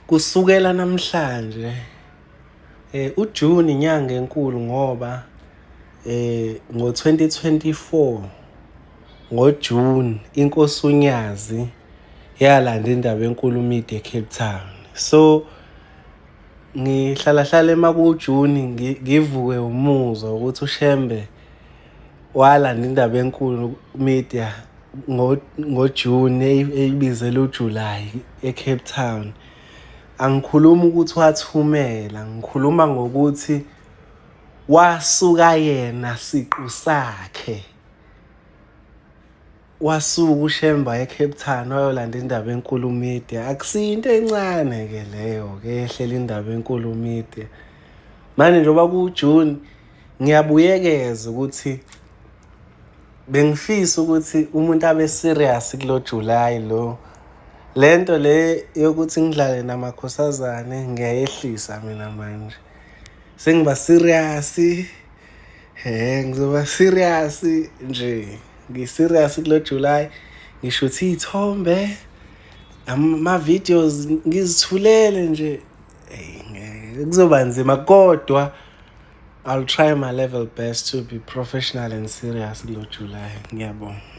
Kusukela namhlanje uJuni inyanga enkulu ngoba ngo-2024 ngoJuni iNkosi uNyazi yalanda indaba enkulu uMedia eCape Town. So ngihlala emakuJuni ngivuke umuzwa ukuthi uShembe walanda indaba enkulu Media ngoJuni eyibizela uJulayi eCape Town. Angikhulumi ukuthi wathumela, ngikhuluma ngokuthi wasuka yena siqu sakhe. Wasuka uShembe eCape Town wayolanda indaba enkulu Media. Akusiyo into encane-ke leyo-ke ehlela indaba enkulu Media. Manje njengoba kuJuni ngiyabuyekeza ukuthi bengifisa ukuthi umuntu abe serious kulo July lo. Lento le yokuthi ngidlale namakhosazane ngiyayehlisa mina manje. Sengiba serious. Ngizoba serious nje. Ngi-serious kulo July. Ngishutha iy'thombe, ama-videos ngizithulele nje. Kuzoba nzima kodwa I'll try my level best to be professional and serious kulo July. Ngiyabonga.